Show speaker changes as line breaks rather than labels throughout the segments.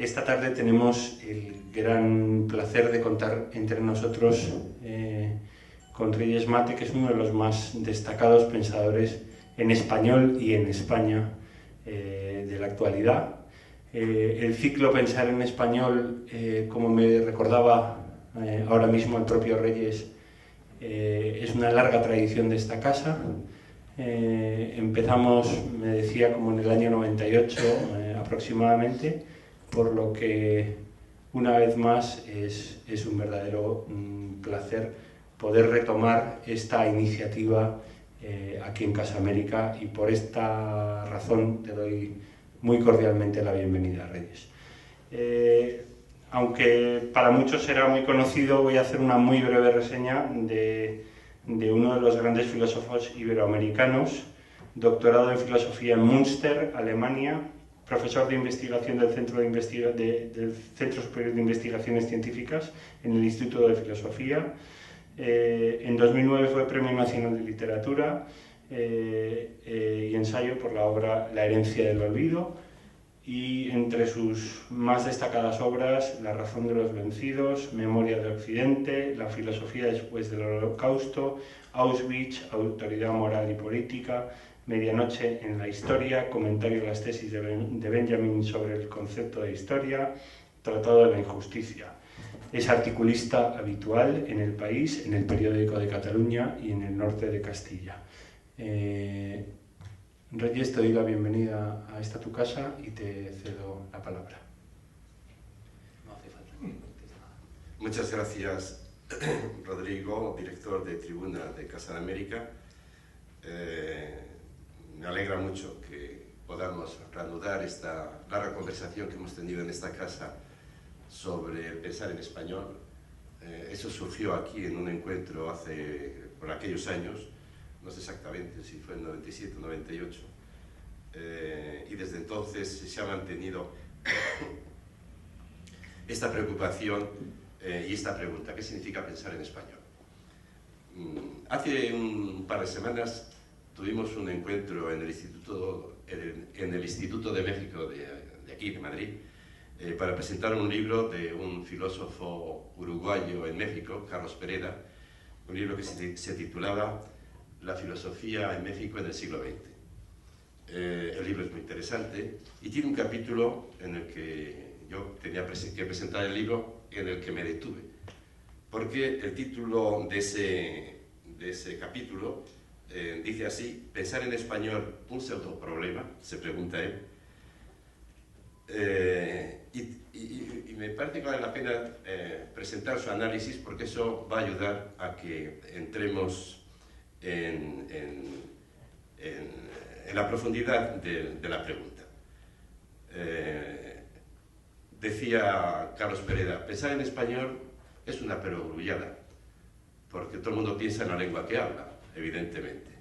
Esta tarde tenemos el gran placer de contar entre nosotros con Reyes Mate, que es uno de los más destacados pensadores en español y en España de la actualidad. El ciclo Pensar en Español, como me recordaba ahora mismo el propio Reyes, es una larga tradición de esta casa. Empezamos, me decía, como en el año 98 aproximadamente, por lo que una vez más es un verdadero placer poder retomar esta iniciativa aquí en Casa América, y por esta razón te doy muy cordialmente la bienvenida, Reyes. Aunque para muchos será muy conocido, voy a hacer una muy breve reseña de uno de los grandes filósofos iberoamericanos, doctorado en filosofía en Münster, Alemania, profesor de investigación del Centro Superior de Investigaciones Científicas en el Instituto de Filosofía. En 2009 fue Premio Nacional de Literatura y Ensayo por la obra La herencia del olvido, y entre sus más destacadas obras, La razón de los vencidos, Memoria de Occidente, La filosofía después del Holocausto, Auschwitz, Autoridad moral y política, Medianoche en la historia, Comentario a las tesis de Benjamin sobre el concepto de historia, Tratado de la injusticia. Es articulista habitual en El País, en El Periódico de Cataluña y en El Norte de Castilla. Reyes, te doy la bienvenida a esta tu casa y te cedo la palabra.
No hace falta que conteste nada. Muchas gracias, Rodrigo, director de Tribuna de Casa de América. Me alegra mucho que podamos reanudar esta larga conversación que hemos tenido en esta casa sobre el pensar en español. Eso surgió aquí en un encuentro por aquellos años, no sé exactamente si fue en 97 o 98, y desde entonces se ha mantenido esta preocupación y esta pregunta: ¿qué significa pensar en español? Hace un par de semanas tuvimos un encuentro en el Instituto de México de aquí, de Madrid, para presentar un libro de un filósofo uruguayo en México, Carlos Pereda, un libro que se titulaba La filosofía en México en el siglo XX. El libro es muy interesante y tiene un capítulo en el que yo tenía que presentar el libro, en el que me detuve, porque el título de ese capítulo dice así: pensar en español, un pseudo problema, se pregunta él. Y me parece que vale la pena presentar su análisis, porque eso va a ayudar a que entremos en la profundidad de la pregunta. Decía Carlos Pereda: pensar en español es una perogrullada, porque todo el mundo piensa en la lengua que habla, evidentemente.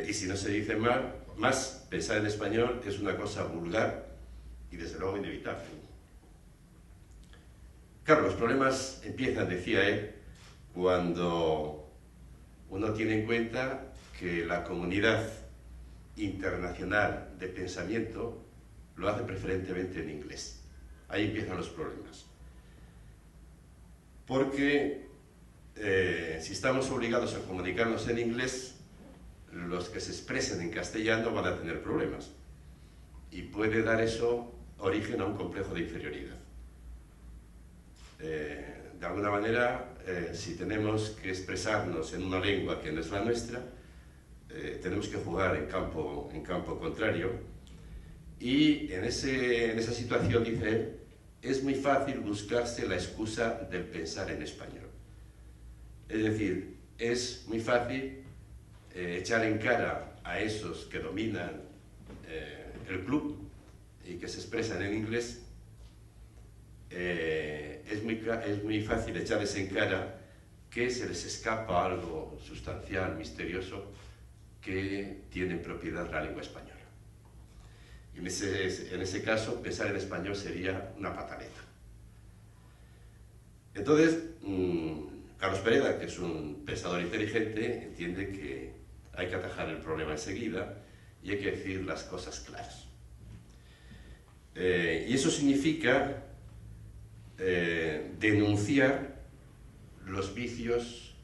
Y si no se dice más, pensar en español es una cosa vulgar y desde luego inevitable. Claro, los problemas empiezan, decía él, cuando uno tiene en cuenta que la comunidad internacional de pensamiento lo hace preferentemente en inglés. Ahí empiezan los problemas. Porque si estamos obligados a comunicarnos en inglés, los que se expresen en castellano van a tener problemas. Y puede dar eso origen a un complejo de inferioridad. De alguna manera, si tenemos que expresarnos en una lengua que no es la nuestra, tenemos que jugar en campo contrario, y en esa situación, dice él, es muy fácil buscarse la excusa del pensar en español. Es decir, es muy fácil echar en cara a esos que dominan el club y que se expresan en inglés. Es muy fácil echarles en cara que se les escapa algo sustancial, misterioso, que tiene en propiedad la lengua española. Y en ese caso, pensar en español sería una pataleta. Entonces, Carlos Pereda, que es un pensador inteligente, entiende que hay que atajar el problema enseguida y hay que decir las cosas claras. Y eso significa denunciar los vicios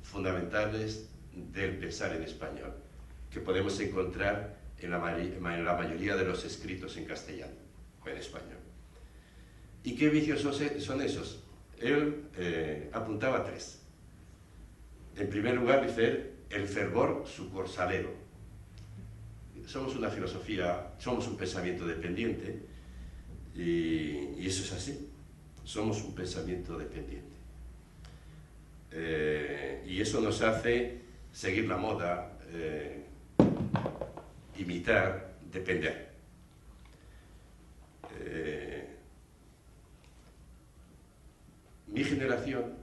fundamentales del pensar en español, que podemos encontrar en la mayoría de los escritos en castellano o en español. ¿Y qué vicios son esos? Él apuntaba 3. En primer lugar, dice él, el fervor sucursalero. Somos una filosofía, somos un pensamiento dependiente, y eso es así. Somos un pensamiento dependiente. Y eso nos hace seguir la moda, imitar, depender. Mi generación,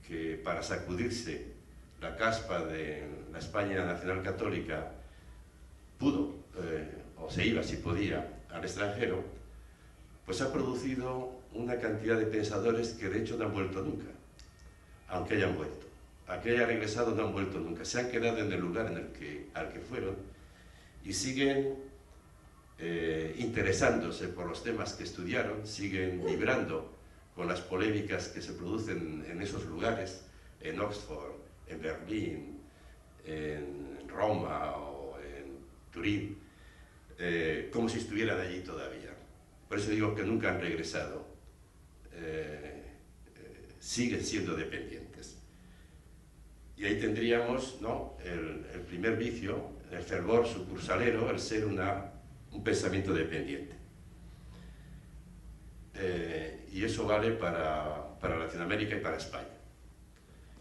que para sacudirse la caspa de la España nacional católica pudo, o se iba si podía, al extranjero, pues ha producido una cantidad de pensadores que de hecho no han vuelto nunca, aunque hayan vuelto. A que haya regresado no han vuelto nunca, se han quedado en el lugar al que fueron y siguen interesándose por los temas que estudiaron, siguen vibrando con las polémicas que se producen en esos lugares, en Oxford, en Berlín, en Roma o en Turín, como si estuvieran allí todavía. Por eso digo que nunca han regresado, siguen siendo dependientes. Y ahí tendríamos, ¿no?, el primer vicio, el fervor sucursalero, el ser un pensamiento dependiente. Y eso vale para Latinoamérica y para España.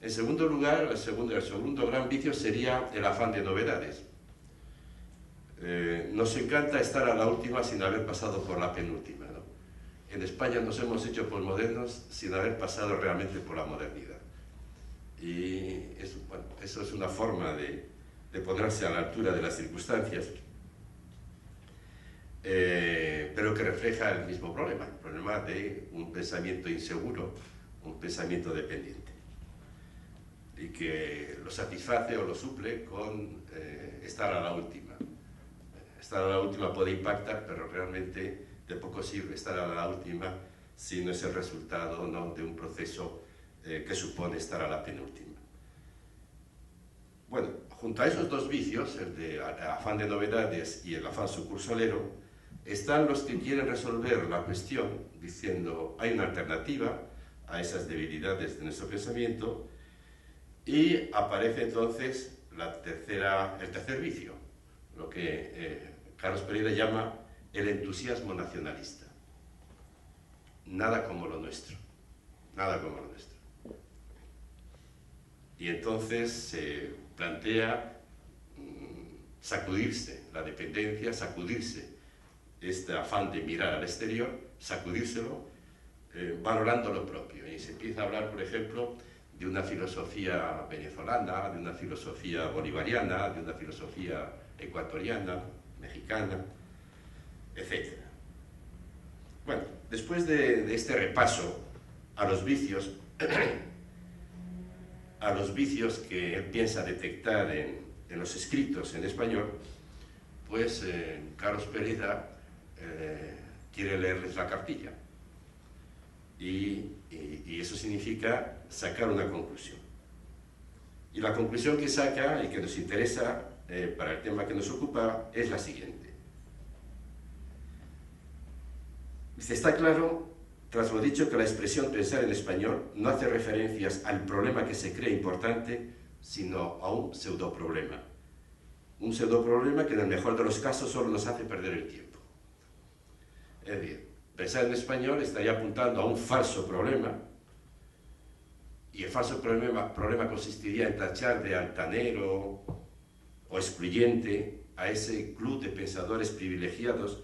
En segundo lugar, el segundo gran vicio sería el afán de novedades. Nos encanta estar a la última sin haber pasado por la penúltima, ¿no? En España nos hemos hecho posmodernos sin haber pasado realmente por la modernidad. Y eso es una forma de ponerse a la altura de las circunstancias, pero que refleja el mismo problema, el problema de un pensamiento inseguro, un pensamiento dependiente, y que lo satisface o lo suple con estar a la última. Estar a la última puede impactar, pero realmente de poco sirve estar a la última si no es el resultado, ¿no?, de un proceso que supone estar a la penúltima. Bueno, junto a esos dos vicios, el de afán de novedades y el afán sucursalero, están los que quieren resolver la cuestión diciendo hay una alternativa a esas debilidades de nuestro pensamiento, y aparece entonces el tercer vicio, lo que Carlos Pereira llama el entusiasmo nacionalista. Nada como lo nuestro, nada como lo nuestro. Y entonces se plantea sacudirse la dependencia, sacudirse este afán de mirar al exterior, sacudírselo, valorando lo propio. Y se empieza a hablar, por ejemplo, de una filosofía venezolana, de una filosofía bolivariana, de una filosofía ecuatoriana, mexicana, etc. Bueno, después de este repaso a los vicios que él piensa detectar en los escritos en español, pues Carlos Pereira quiere leerles la cartilla. Y eso significa sacar una conclusión. Y la conclusión que saca y que nos interesa para el tema que nos ocupa es la siguiente. Dice, está claro, tras lo dicho, que la expresión pensar en español no hace referencias al problema que se cree importante, sino a un pseudoproblema. Un pseudoproblema que en el mejor de los casos solo nos hace perder el tiempo. Es decir, pensar en español estaría apuntando a un falso problema, y el falso problema consistiría en tachar de altanero o excluyente a ese club de pensadores privilegiados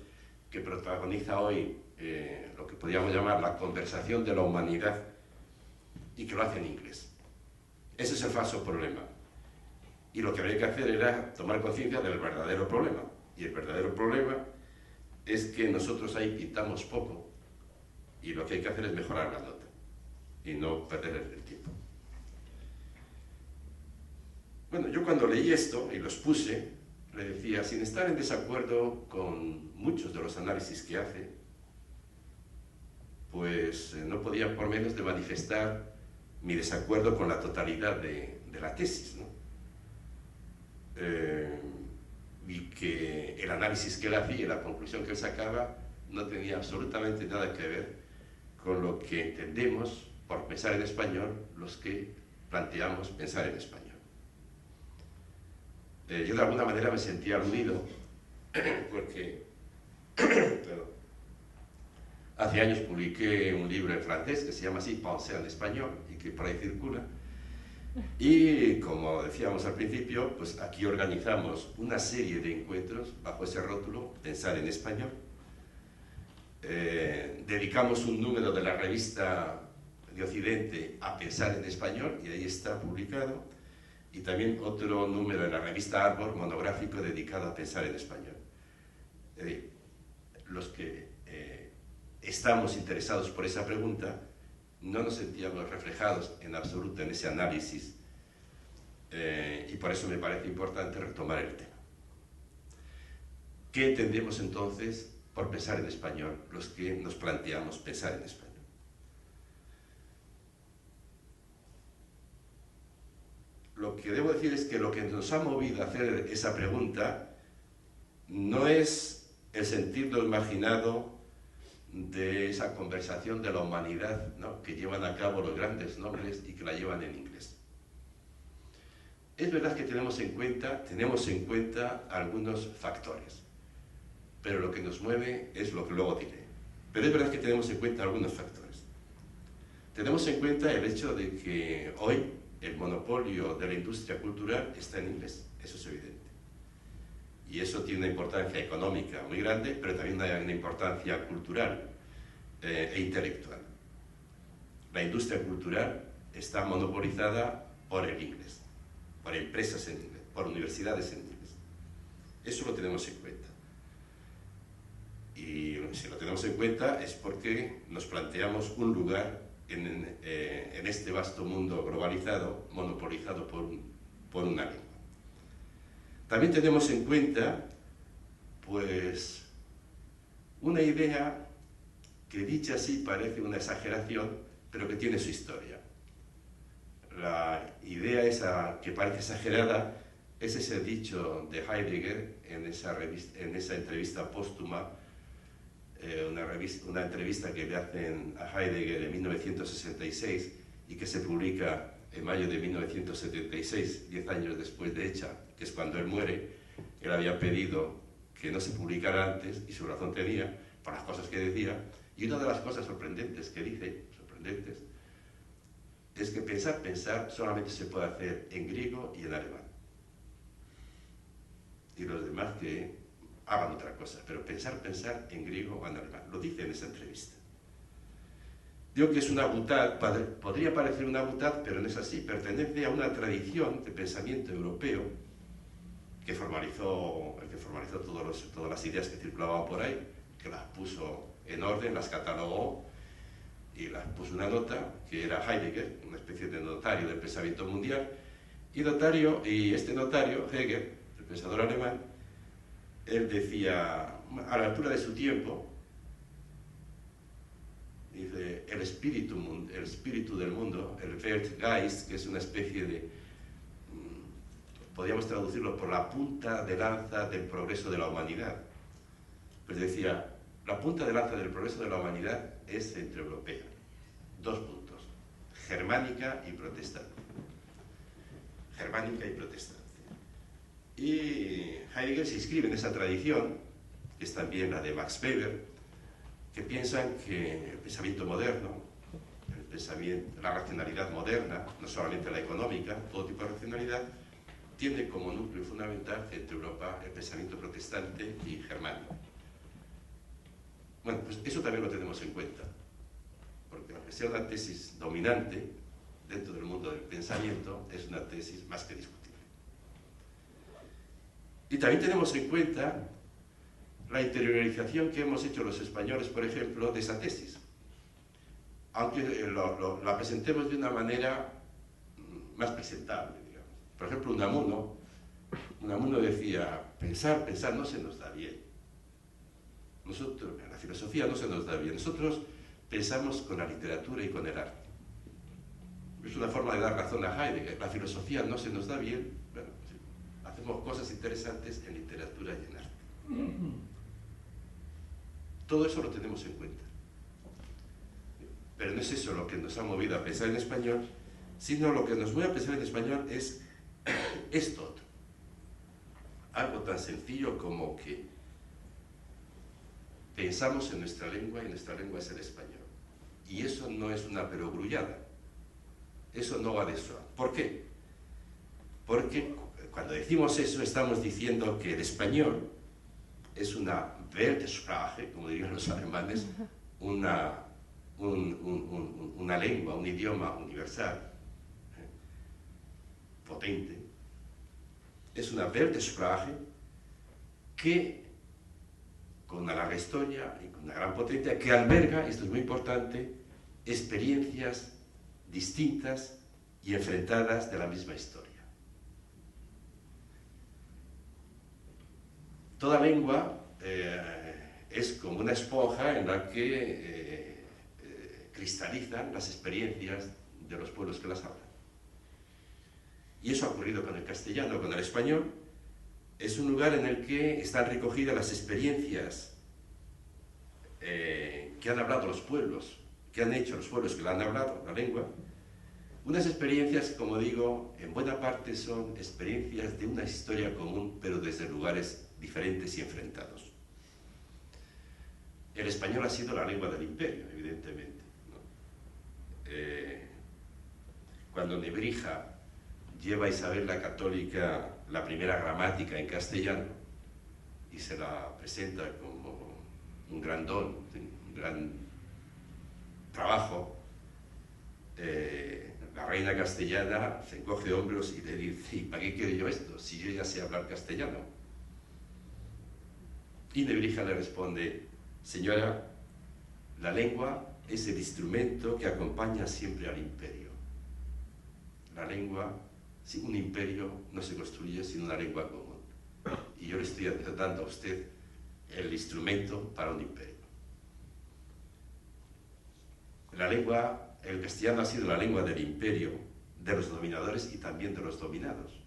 que protagoniza hoy lo que podríamos llamar la conversación de la humanidad, y que lo hace en inglés. Ese es el falso problema. Y lo que habría que hacer era tomar conciencia del verdadero problema. Y el verdadero problema es que nosotros ahí pintamos poco, y lo que hay que hacer es mejorar la nota y no perder el tiempo. Bueno, yo cuando leí esto y lo expuse le decía, sin estar en desacuerdo con muchos de los análisis que hace, pues no podía por menos de manifestar mi desacuerdo con la totalidad de la tesis, ¿no? Y que el análisis que él hacía, la conclusión que él sacaba, no tenía absolutamente nada que ver con lo que entendemos por pensar en español los que planteamos pensar en español. Yo de alguna manera me sentía aludido porque hace años publiqué un libro en francés que se llama así, Penser en español, y que por ahí circula. Y como decíamos al principio, pues aquí organizamos una serie de encuentros bajo ese rótulo, Pensar en español. Dedicamos un número de la revista de Occidente a Pensar en español, y ahí está publicado. Y también otro número de la revista Arbor, monográfico, dedicado a pensar en español. Los que estamos interesados por esa pregunta no nos sentíamos reflejados en absoluto en ese análisis, y por eso me parece importante retomar el tema. ¿Qué entendemos entonces por pensar en español los que nos planteamos pensar en español? Lo que debo decir es que lo que nos ha movido a hacer esa pregunta no es el sentido imaginado de esa conversación de la humanidad, ¿no?, que llevan a cabo los grandes nombres y que la llevan en inglés. Es verdad que tenemos en cuenta algunos factores, pero lo que nos mueve es lo que luego diré. Pero es verdad que tenemos en cuenta algunos factores. Tenemos en cuenta el hecho de que hoy el monopolio de la industria cultural está en inglés, eso es evidente. Y eso tiene una importancia económica muy grande, pero también una importancia cultural e intelectual. La industria cultural está monopolizada por el inglés, por empresas en inglés, por universidades en inglés. Eso lo tenemos en cuenta. Y si lo tenemos en cuenta es porque nos planteamos un lugar en este vasto mundo globalizado, monopolizado por una lengua. También tenemos en cuenta, pues, una idea que dicha así parece una exageración, pero que tiene su historia. La idea esa que parece exagerada es ese dicho de Heidegger en esa entrevista póstuma, una entrevista que le hacen a Heidegger en 1966 y que se publica en mayo de 1976, 10 años después de hecha, que es cuando él muere. Él había pedido que no se publicara antes, y su razón tenía, por las cosas que decía, y una de las cosas sorprendentes que dice, es que pensar solamente se puede hacer en griego y en alemán. Y los demás que hagan otra cosa, pero pensar en griego o en alemán. Lo dice en esa entrevista. Digo que es una butad, podría parecer una butad, pero no es así. Pertenece a una tradición de pensamiento europeo que formalizó todas las ideas que circulaban por ahí, que las puso en orden, las catalogó y las puso una nota, que era Heidegger, una especie de notario del pensamiento mundial, y este notario, Hegel, el pensador alemán, él decía, a la altura de su tiempo, dice, el espíritu del mundo, el Weltgeist, que es una especie de, podríamos traducirlo por la punta de lanza del progreso de la humanidad. Pues decía, la punta de lanza del progreso de la humanidad es centroeuropea. 2 puntos, germánica y protestante. Germánica y protestante. Y Heidegger se inscribe en esa tradición, que es también la de Max Weber, que piensan que el pensamiento moderno, la racionalidad moderna, no solamente la económica, todo tipo de racionalidad, tiene como núcleo fundamental entre Europa el pensamiento protestante y germánico. Bueno, pues eso también lo tenemos en cuenta, porque aunque sea una tesis dominante dentro del mundo del pensamiento, es una tesis más que discutible. Y también tenemos en cuenta la interiorización que hemos hecho los españoles, por ejemplo, de esa tesis. Aunque la presentemos de una manera más presentable, digamos. Por ejemplo, Unamuno Unamuno decía, pensar no se nos da bien. Nosotros, en la filosofía no se nos da bien. Nosotros pensamos con la literatura y con el arte. Es una forma de dar razón a Heidegger. La filosofía no se nos da bien. Bueno, sí, hacemos cosas interesantes en literatura y en arte. Todo eso lo tenemos en cuenta. Pero no es eso lo que nos ha movido a pensar en español, sino lo que nos mueve a pensar en español es esto otro. Algo tan sencillo como que pensamos en nuestra lengua y nuestra lengua es el español. Y eso no es una perogrullada. Eso no va de eso. ¿Por qué? Porque cuando decimos eso estamos diciendo que el español es una Weltsprache, como dirían los alemanes, una lengua, un idioma universal, potente. Es una Weltsprache que, con una larga historia y con una gran potencia, que alberga, esto es muy importante, experiencias distintas y enfrentadas de la misma historia. Toda lengua es como una esponja en la que cristalizan las experiencias de los pueblos que las hablan. Y eso ha ocurrido con el castellano, con el español. Es un lugar en el que están recogidas las experiencias que han hablado los pueblos, que han hecho los pueblos que la han hablado, la lengua. Unas experiencias, como digo, en buena parte son experiencias de una historia común, pero desde lugares diferentes y enfrentados. El español ha sido la lengua del imperio, evidentemente, ¿no? Cuando Nebrija lleva a Isabel la Católica la primera gramática en castellano y se la presenta como un gran don, un gran trabajo, la reina castellana se encoge de hombros y le dice: ¿y para qué quiero yo esto si yo ya sé hablar castellano? Y Nebrija le responde: señora, la lengua es el instrumento que acompaña siempre al imperio. La lengua, sin un imperio, no se construye sin una lengua común. Y yo le estoy dando a usted el instrumento para un imperio. La lengua, el castellano ha sido la lengua del imperio, de los dominadores y también de los dominados.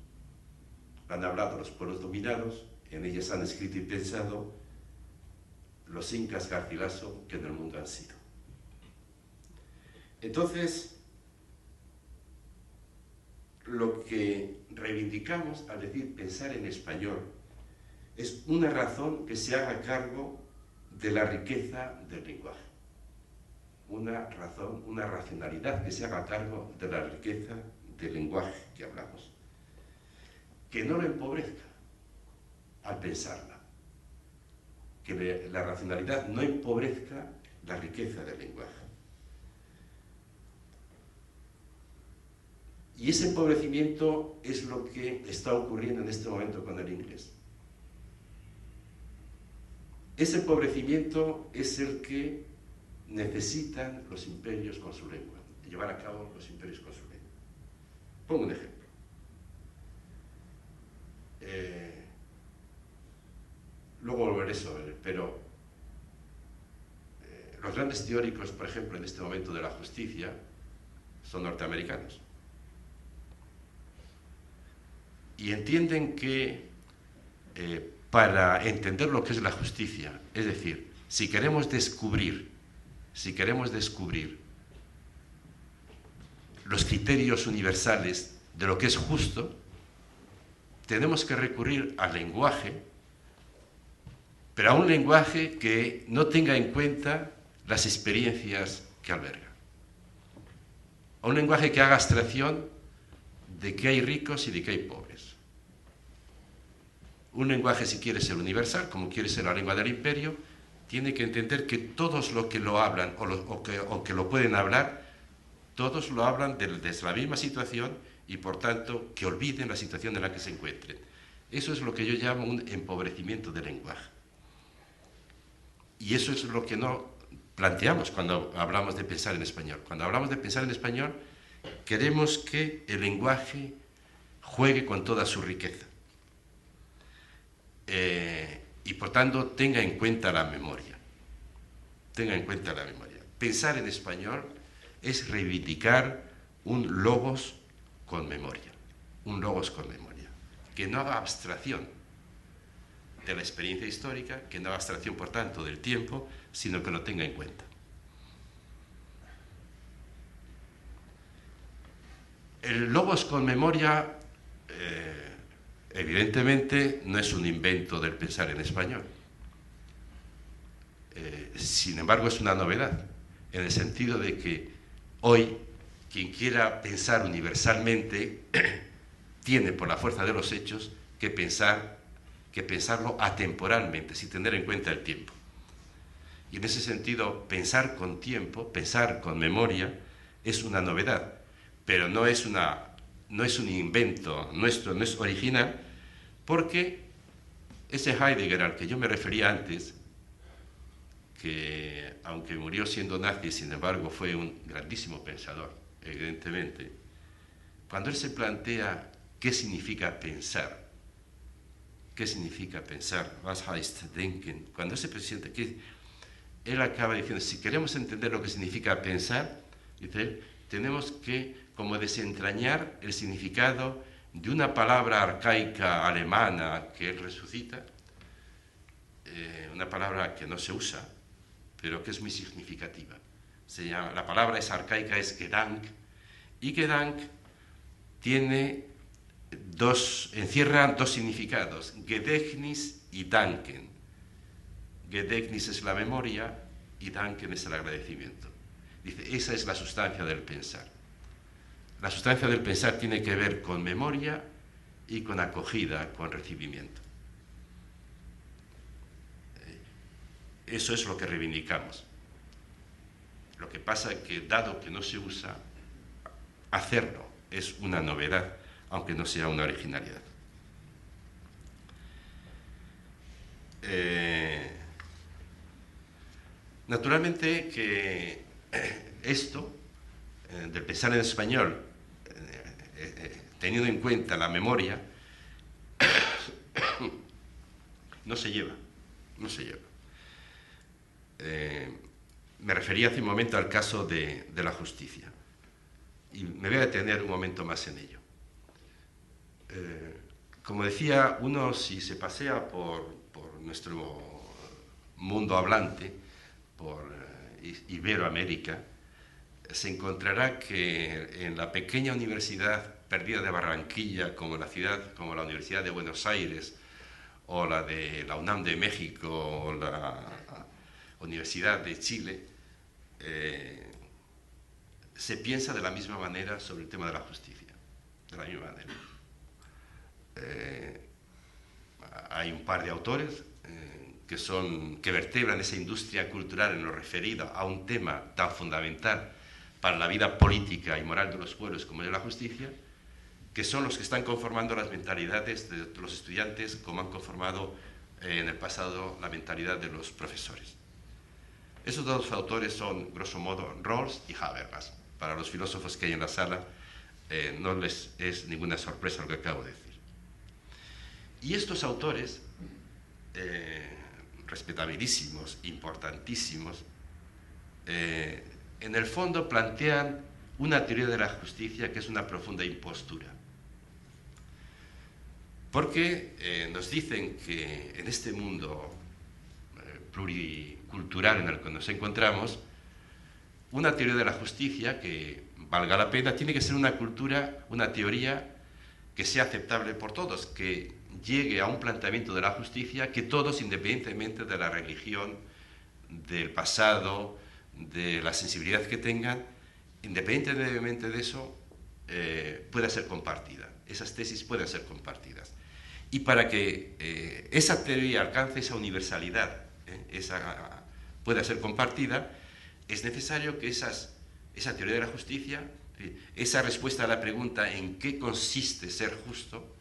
Han hablado los pueblos dominados, en ellas han escrito y pensado los incas Garcilaso que en el mundo han sido. Entonces, lo que reivindicamos al decir pensar en español es una razón que se haga cargo de la riqueza del lenguaje. Una razón, una racionalidad que se haga cargo de la riqueza del lenguaje que hablamos. Que no lo empobrezca al pensarla. Que la racionalidad no empobrezca la riqueza del lenguaje. Y ese empobrecimiento es lo que está ocurriendo en este momento con el inglés. Ese empobrecimiento es el que necesitan los imperios con su lengua, llevar a cabo los imperios con su lengua. Pongo un ejemplo. Luego volveré sobre él, pero los grandes teóricos, por ejemplo, en este momento de la justicia, son norteamericanos. Y entienden que para entender lo que es la justicia, es decir, si queremos descubrir los criterios universales de lo que es justo, tenemos que recurrir al lenguaje, pero a un lenguaje que no tenga en cuenta las experiencias que alberga. A un lenguaje que haga abstracción de que hay ricos y de que hay pobres. Un lenguaje, si quiere ser universal, como quiere ser la lengua del imperio, tiene que entender que todos los que lo hablan o que lo pueden hablar, todos lo hablan desde la misma situación y, por tanto, que olviden la situación en la que se encuentren. Eso es lo que yo llamo un empobrecimiento del lenguaje. Y eso es lo que no planteamos cuando hablamos de pensar en español. Cuando hablamos de pensar en español, queremos que el lenguaje juegue con toda su riqueza. y por tanto tenga en cuenta la memoria. Tenga en cuenta la memoria. Pensar en español es reivindicar un logos con memoria. Un logos con memoria. Que no haga abstracción de la experiencia histórica, que no haga abstracción, por tanto, del tiempo, sino que lo tenga en cuenta. El logos con memoria, evidentemente, no es un invento del pensar en español. Sin embargo, es una novedad, en el sentido de que hoy, quien quiera pensar universalmente, tiene, por la fuerza de los hechos, que pensarlo atemporalmente, sin tener en cuenta el tiempo. Y en ese sentido, pensar con tiempo, pensar con memoria, es una novedad, pero no es un invento nuestro, no es original, porque ese Heidegger al que yo me refería antes, que aunque murió siendo nazi, sin embargo fue un grandísimo pensador, evidentemente, cuando él se plantea qué significa pensar, was heißt denken, cuando ese presidente, él acaba diciendo, si queremos entender lo que significa pensar, dice él, tenemos que como desentrañar el significado de una palabra arcaica alemana que él resucita, una palabra que no se usa, pero que es muy significativa. La palabra esa arcaica es Gedank, y Gedank encierra dos significados, Gedächtnis y Danken. Gedächtnis es la memoria y Danken es el agradecimiento. Dice, esa es la sustancia del pensar. La sustancia del pensar tiene que ver con memoria y con acogida, con recibimiento. Eso es lo que reivindicamos. Lo que pasa es que, dado que no se usa, hacerlo es una novedad, aunque no sea una originalidad. Naturalmente que esto, del pensar en español, teniendo en cuenta la memoria, no se lleva. Me refería hace un momento al caso de la justicia, y me voy a detener un momento más en ello. Como decía, uno si se pasea por nuestro mundo hablante, por Iberoamérica, se encontrará que en la pequeña universidad perdida de Barranquilla, como la Universidad de Buenos Aires, o la de la UNAM de México, o la Universidad de Chile, se piensa de la misma manera sobre el tema de la justicia, de la misma manera. Hay un par de autores que vertebran esa industria cultural en lo referido a un tema tan fundamental para la vida política y moral de los pueblos como es la justicia, que son los que están conformando las mentalidades de los estudiantes, como han conformado en el pasado la mentalidad de los profesores. Esos dos autores son, grosso modo, Rawls y Habermas. Para los filósofos que hay en la sala, no les es ninguna sorpresa lo que acabo de decir. Y estos autores, respetabilísimos, importantísimos, en el fondo plantean una teoría de la justicia que es una profunda impostura. Porque nos dicen que en este mundo pluricultural en el que nos encontramos, una teoría de la justicia que valga la pena tiene que ser una teoría que sea aceptable por todos, que llegue a un planteamiento de la justicia que todos, independientemente de la religión, del pasado, de la sensibilidad que tengan, independientemente de eso, pueda ser compartida. Esas tesis pueden ser compartidas. Y para que esa teoría alcance esa universalidad, pueda ser compartida, es necesario que esa teoría de la justicia, esa respuesta a la pregunta ¿en qué consiste ser justo?,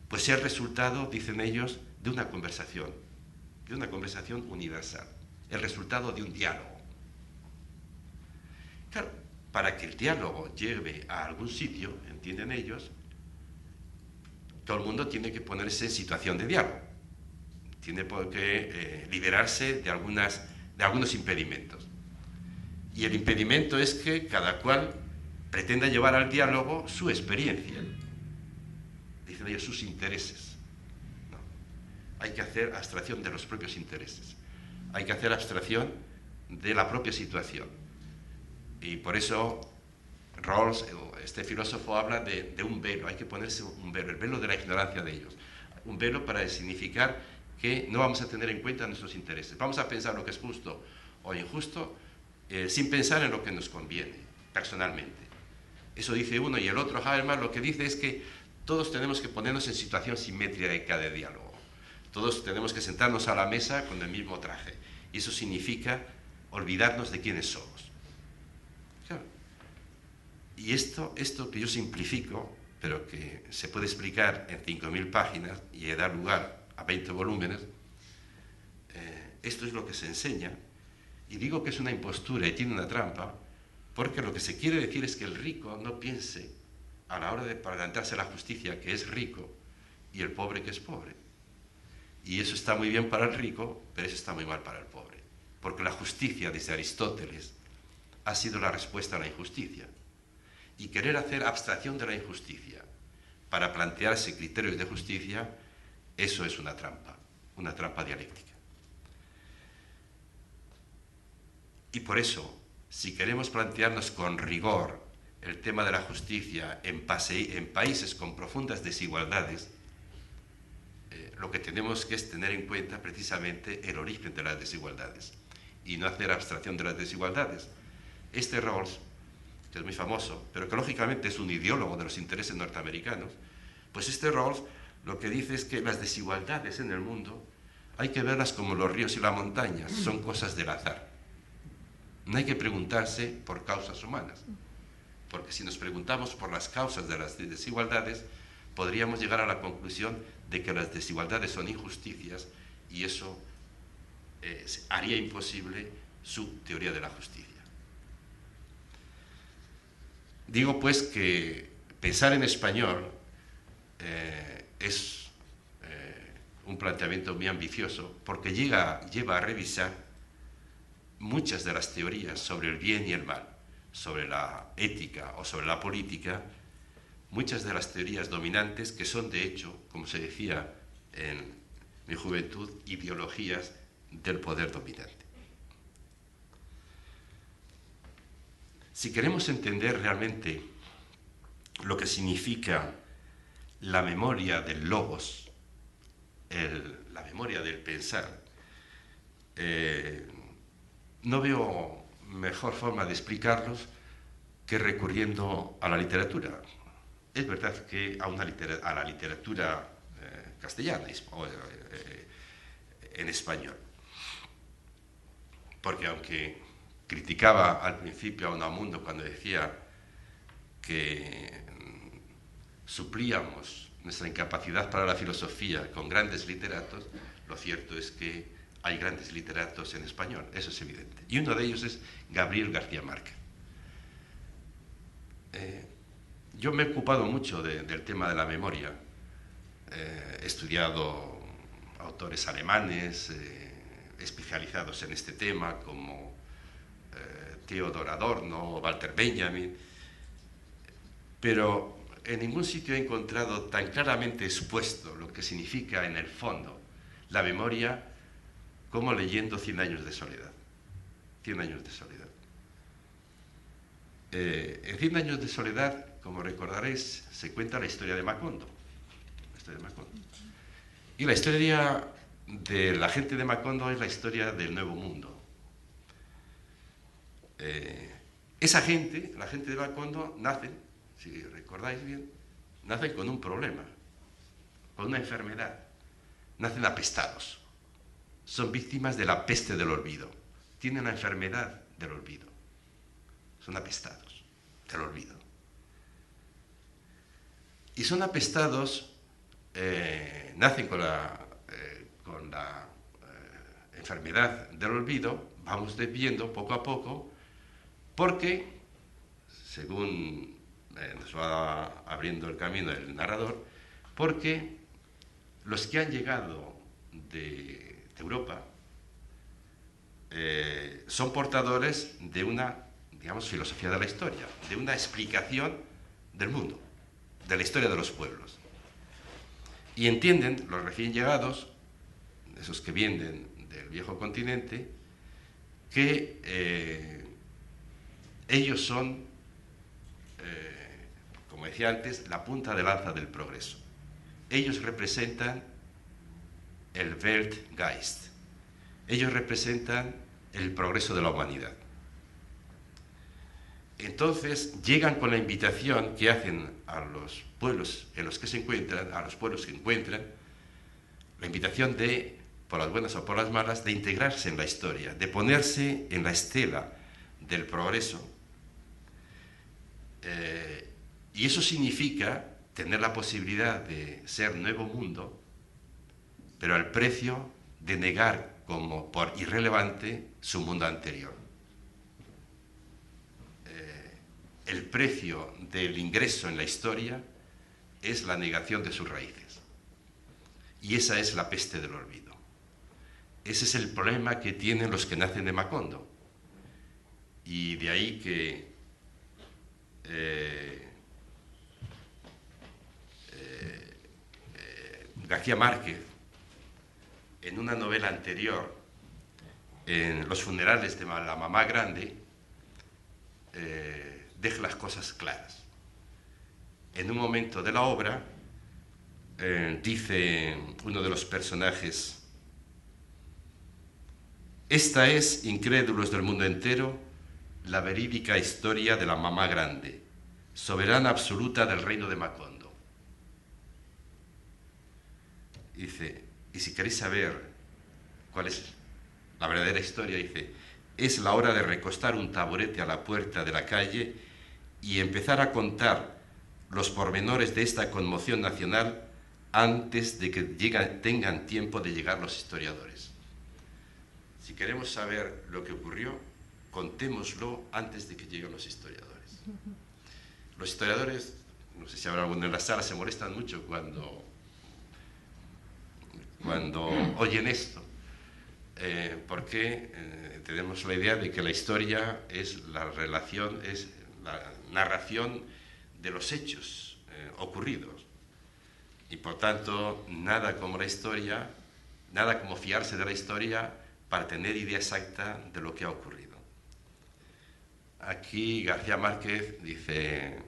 pues sea el resultado, dicen ellos, de una conversación universal, el resultado de un diálogo. Claro, para que el diálogo lleve a algún sitio, entienden ellos, todo el mundo tiene que ponerse en situación de diálogo, tiene que liberarse de algunos impedimentos. Y el impedimento es que cada cual pretenda llevar al diálogo su experiencia, dicen ellos, sus intereses. No. Hay que hacer abstracción de los propios intereses, hay que hacer abstracción de la propia situación. Y por eso Rawls, este filósofo, habla de un velo, hay que ponerse un velo, el velo de la ignorancia de ellos. Un velo para significar que no vamos a tener en cuenta nuestros intereses. Vamos a pensar lo que es justo o injusto sin pensar en lo que nos conviene, personalmente. Eso dice uno, y el otro, Habermas, lo que dice es que todos tenemos que ponernos en situación simétrica de diálogo. Todos tenemos que sentarnos a la mesa con el mismo traje. Y eso significa olvidarnos de quiénes somos. Claro. Y esto que yo simplifico, pero que se puede explicar en 5.000 páginas y da lugar a 20 volúmenes, esto es lo que se enseña. Y digo que es una impostura y tiene una trampa, porque lo que se quiere decir es que el rico no piense, a la hora de plantearse la justicia, que es rico, y el pobre, que es pobre. Y eso está muy bien para el rico, pero eso está muy mal para el pobre. Porque la justicia, desde Aristóteles, ha sido la respuesta a la injusticia. Y querer hacer abstracción de la injusticia para plantearse criterios de justicia, eso es una trampa dialéctica. Y por eso, si queremos plantearnos con rigor el tema de la justicia en países con profundas desigualdades, lo que tenemos que es tener en cuenta precisamente el origen de las desigualdades y no hacer abstracción de las desigualdades. Este Rawls, que es muy famoso, pero que lógicamente es un ideólogo de los intereses norteamericanos, pues este Rawls lo que dice es que las desigualdades en el mundo hay que verlas como los ríos y las montañas, son cosas del azar. No hay que preguntarse por causas humanas, porque si nos preguntamos por las causas de las desigualdades, podríamos llegar a la conclusión de que las desigualdades son injusticias y eso haría imposible su teoría de la justicia. Digo pues que pensar en español es un planteamiento muy ambicioso, porque lleva a revisar muchas de las teorías sobre el bien y el mal, sobre la ética o sobre la política, muchas de las teorías dominantes que son, de hecho, como se decía en mi juventud, ideologías del poder dominante. Si queremos entender realmente lo que significa la memoria del logos, la memoria del pensar, no veo mejor forma de explicarlos que recurriendo a la literatura. Es verdad que a la literatura castellana o en español. Porque aunque criticaba al principio a Unamuno cuando decía que suplíamos nuestra incapacidad para la filosofía con grandes literatos, lo cierto es que hay grandes literatos en español, eso es evidente. Y uno de ellos es Gabriel García Márquez. Yo me he ocupado mucho del tema de la memoria. He estudiado autores alemanes especializados en este tema, como Theodor Adorno o Walter Benjamin, pero en ningún sitio he encontrado tan claramente expuesto lo que significa en el fondo la memoria como leyendo 100 años de soledad. 100 años de soledad. En 100 años de soledad, como recordaréis, se cuenta la historia de Macondo. La historia de Macondo. Y la historia de la gente de Macondo es la historia del Nuevo Mundo. Esa gente, la gente de Macondo, nacen, si recordáis bien, nacen con un problema, con una enfermedad. Nacen apestados. Son víctimas de la peste del olvido. Tienen la enfermedad del olvido. Son apestados del olvido. Y son apestados, nacen con la enfermedad del olvido, vamos viendo poco a poco, porque, según nos va abriendo el camino el narrador, porque los que han llegado de Europa son portadores de una, digamos, filosofía de la historia, de una explicación del mundo, de la historia de los pueblos. Y entienden, los recién llegados, esos que vienen del viejo continente, que ellos son, como decía antes, la punta de lanza del progreso. Ellos representan el Weltgeist. Ellos representan el progreso de la humanidad. Entonces llegan con la invitación que hacen a los pueblos en los que se encuentran, a los pueblos que encuentran, la invitación de, por las buenas o por las malas, de integrarse en la historia, de ponerse en la estela del progreso. Y eso significa tener la posibilidad de ser nuevo mundo, pero al precio de negar como por irrelevante su mundo anterior. El precio del ingreso en la historia es la negación de sus raíces. Y esa es la peste del olvido. Ese es el problema que tienen los que nacen de Macondo. Y de ahí que García Márquez, en una novela anterior, en Los funerales de la mamá grande, deja las cosas claras. En un momento de la obra, dice uno de los personajes: esta es, incrédulos del mundo entero, la verídica historia de la mamá grande, soberana absoluta del reino de Macondo. Dice, y si queréis saber cuál es la verdadera historia, dice, es la hora de recostar un taburete a la puerta de la calle y empezar a contar los pormenores de esta conmoción nacional antes de que tengan tiempo de llegar los historiadores. Si queremos saber lo que ocurrió, contémoslo antes de que lleguen los historiadores. Los historiadores, no sé si habrá alguno en la sala, se molestan mucho cuando oyen esto, porque tenemos la idea de que la historia es la relación, es la narración de los hechos ocurridos. Y por tanto, nada como la historia, nada como fiarse de la historia para tener idea exacta de lo que ha ocurrido. Aquí García Márquez dice,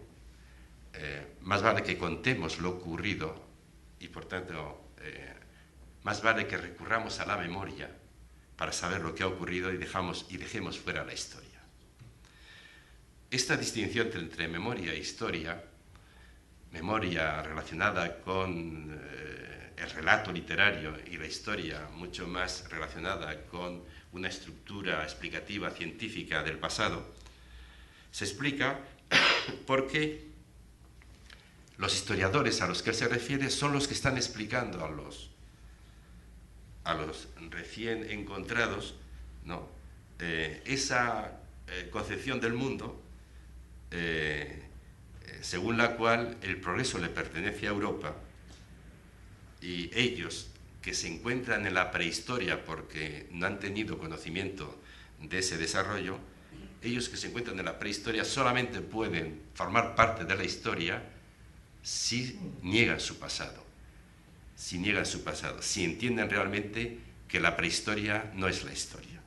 más vale que contemos lo ocurrido y por tanto más vale que recurramos a la memoria para saber lo que ha ocurrido y dejemos fuera la historia. Esta distinción entre memoria e historia, memoria relacionada con el relato literario y la historia mucho más relacionada con una estructura explicativa científica del pasado, se explica porque los historiadores a los que él se refiere son los que están explicando a los recién encontrados, ¿no? Esa concepción del mundo según la cual el progreso le pertenece a Europa y ellos que se encuentran en la prehistoria porque no han tenido conocimiento de ese desarrollo, ellos que se encuentran en la prehistoria solamente pueden formar parte de la historia si niegan su pasado, si entienden realmente que la prehistoria no es la historia.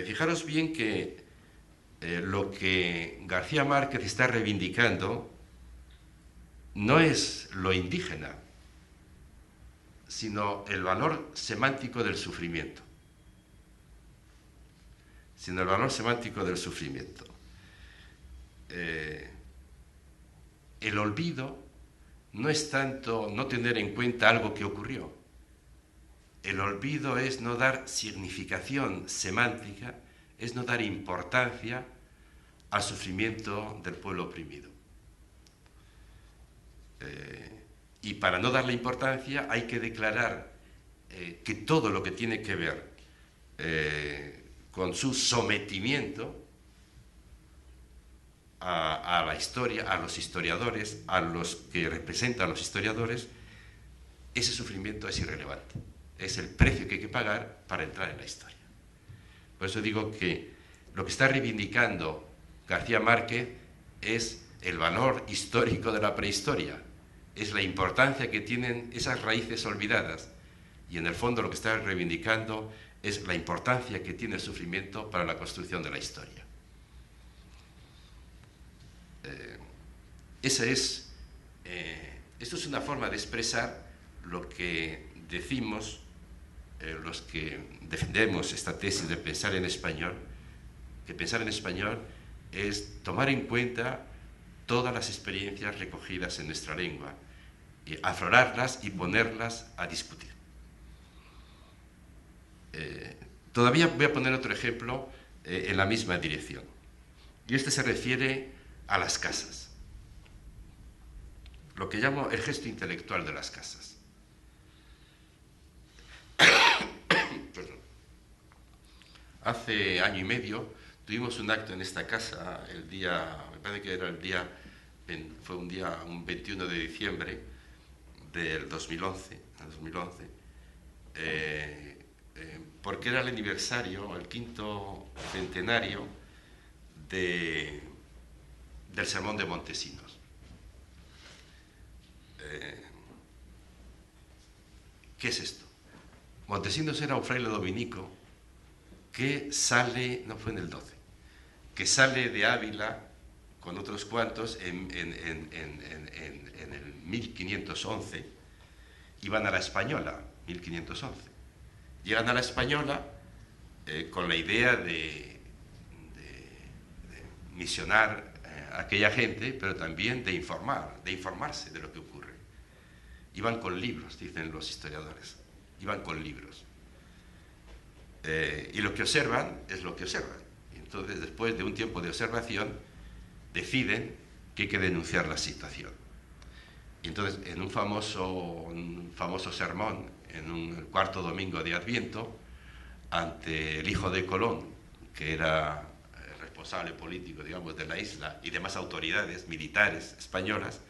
Fijaros bien que lo que García Márquez está reivindicando no es lo indígena, sino el valor semántico del sufrimiento. El olvido no es tanto no tener en cuenta algo que ocurrió. El olvido es no dar significación semántica, es no dar importancia al sufrimiento del pueblo oprimido. Y para no darle importancia hay que declarar que todo lo que tiene que ver con su sometimiento a la historia, a los historiadores, a los que representan a los historiadores, ese sufrimiento es irrelevante. Es el precio que hay que pagar para entrar en la historia. Por eso digo que lo que está reivindicando García Márquez es el valor histórico de la prehistoria, es la importancia que tienen esas raíces olvidadas, y en el fondo lo que está reivindicando es la importancia que tiene el sufrimiento para la construcción de la historia. Esto es una forma de expresar lo que decimos los que defendemos esta tesis de pensar en español, que pensar en español es tomar en cuenta todas las experiencias recogidas en nuestra lengua, y aflorarlas y ponerlas a discutir. Todavía voy a poner otro ejemplo en la misma dirección, y este se refiere a las casas, lo que llamo el gesto intelectual de las casas. Hace año y medio tuvimos un acto en esta casa, el día, me parece que era el día, fue un 21 de diciembre del 2011, porque era el aniversario, el 5º centenario del sermón de Montesinos. ¿Qué es esto? Montesinos era un fraile dominico que sale, no fue en el 12, que sale de Ávila con otros cuantos en el 1511, y van a la Española, 1511. Llegan a la Española con la idea de misionar a aquella gente, pero también de informarse de lo que ocurre. Iban con libros, dicen los historiadores, iban con libros. Y lo que observan es lo que observan. Entonces, después de un tiempo de observación, deciden que hay que denunciar la situación. Y entonces, en un famoso sermón, en el cuarto domingo de Adviento, ante el hijo de Colón, que era el responsable político, digamos, de la isla, y demás autoridades militares españolas,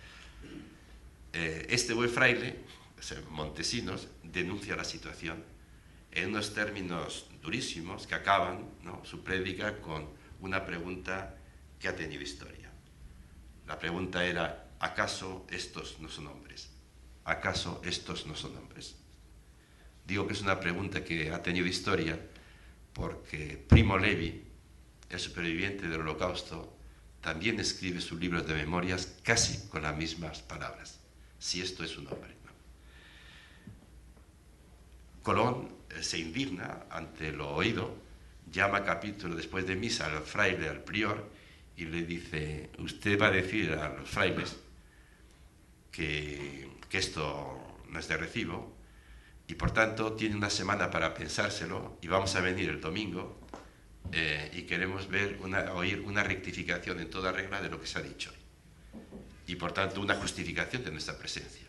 este buen fraile, Montesinos, denuncia la situación en unos términos durísimos que acaban, ¿no?, su prédica con una pregunta que ha tenido historia. La pregunta era: ¿acaso estos no son hombres? ¿Acaso estos no son hombres? Digo que es una pregunta que ha tenido historia porque Primo Levi, el superviviente del Holocausto, también escribe sus libros de memorias casi con las mismas palabras: si esto es un hombre, ¿no? Colón se indigna ante lo oído, llama capítulo después de misa al fraile, al prior, y le dice: usted va a decir a los frailes que esto no es de recibo, y por tanto tiene una semana para pensárselo, y vamos a venir el domingo y queremos oír una rectificación en toda regla de lo que se ha dicho, y por tanto una justificación de nuestra presencia.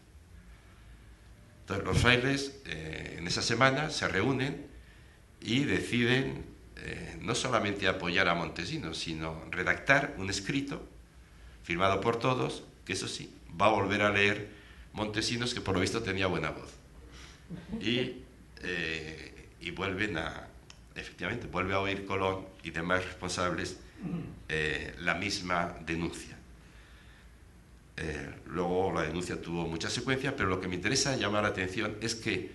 Entonces los frailes en esa semana se reúnen y deciden no solamente apoyar a Montesinos, sino redactar un escrito firmado por todos, que eso sí, va a volver a leer Montesinos, que por lo visto tenía buena voz. Y efectivamente, vuelve a oír Colón y demás responsables la misma denuncia. Luego la denuncia tuvo mucha secuencia, pero lo que me interesa llamar la atención es que,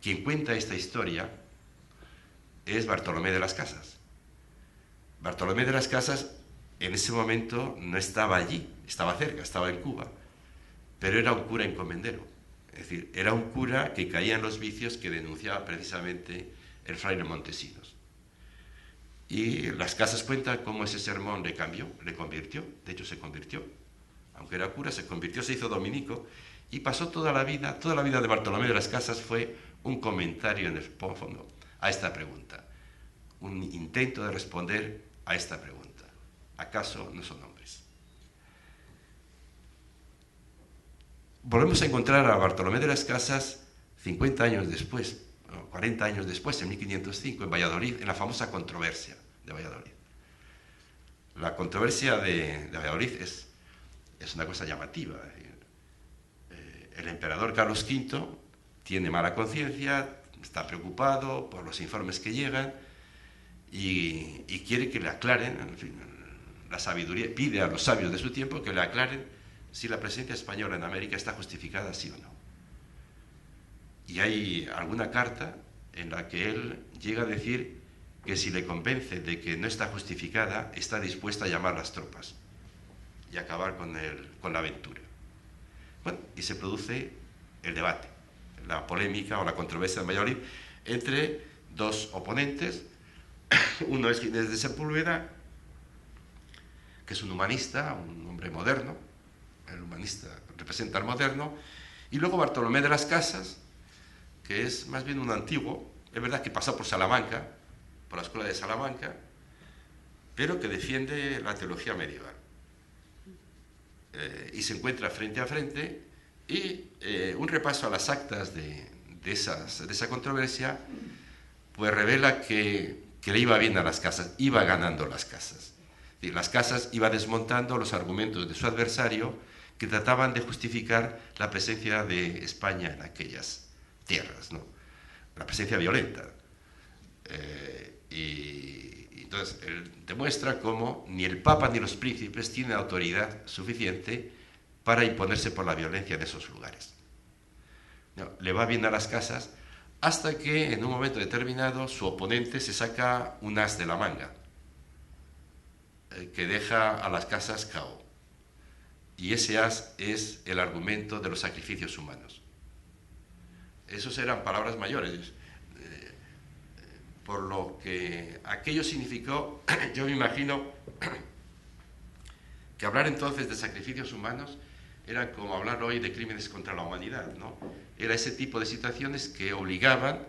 quien cuenta esta historia es Bartolomé de las Casas. Bartolomé de las Casas en ese momento no estaba allí, estaba cerca, estaba en Cuba, pero era un cura encomendero. Es decir, era un cura que caía en los vicios que denunciaba precisamente el fraile Montesinos. Y las Casas cuentan cómo ese sermón le convirtió, de hecho se convirtió. Aunque era cura, se convirtió, se hizo dominico, y pasó toda la vida de Bartolomé de las Casas fue un comentario en el fondo a esta pregunta, un intento de responder a esta pregunta: ¿acaso no son hombres? Volvemos a encontrar a Bartolomé de las Casas 50 años después, 40 años después, en 1505, en Valladolid, en la famosa controversia de Valladolid. La controversia de Valladolid es una cosa llamativa. El emperador Carlos V tiene mala conciencia, está preocupado por los informes que llegan y quiere que le aclaren, en fin, la sabiduría, pide a los sabios de su tiempo que le aclaren si la presencia española en América está justificada, sí o no. Y hay alguna carta en la que él llega a decir que si le convence de que no está justificada, está dispuesta a llamar las tropas y acabar con la aventura. Bueno, y se produce el debate, la polémica o la controversia de Valladolid entre dos oponentes. Uno es Ginés de Sepúlveda, que es un humanista, un hombre moderno, el humanista representa al moderno, y luego Bartolomé de las Casas, que es más bien un antiguo, es verdad que pasó por Salamanca, por la escuela de Salamanca, pero que defiende la teología medieval. Y se encuentra frente a frente, y un repaso a las actas de esa controversia pues revela que le iba bien a las Casas, iba ganando las Casas. Es decir, las Casas iba desmontando los argumentos de su adversario que trataban de justificar la presencia de España en aquellas tierras, ¿no? La presencia violenta. Y entonces él demuestra cómo ni el Papa ni los príncipes tienen autoridad suficiente para imponerse por la violencia de esos lugares. No, le va bien a las Casas hasta que en un momento determinado su oponente se saca un as de la manga que deja a las Casas cao. Y ese as es el argumento de los sacrificios humanos. Esos eran palabras mayores. Por lo que aquello significó, yo me imagino que hablar entonces de sacrificios humanos era como hablar hoy de crímenes contra la humanidad, ¿no? Era ese tipo de situaciones que obligaban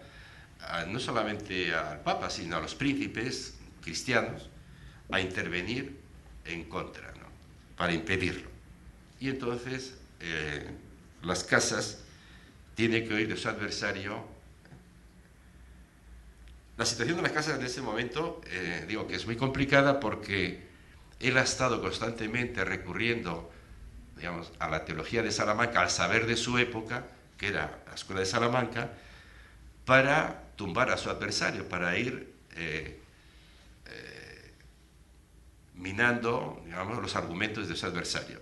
no solamente al Papa, sino a los príncipes cristianos a intervenir en contra, ¿no? Para impedirlo. Y entonces las Casas tienen que oír de su adversario. La situación de las Casas en ese momento, digo que es muy complicada porque él ha estado constantemente recurriendo, digamos, a la teología de Salamanca, al saber de su época, que era la escuela de Salamanca, para tumbar a su adversario, para ir minando, digamos, los argumentos de su adversario.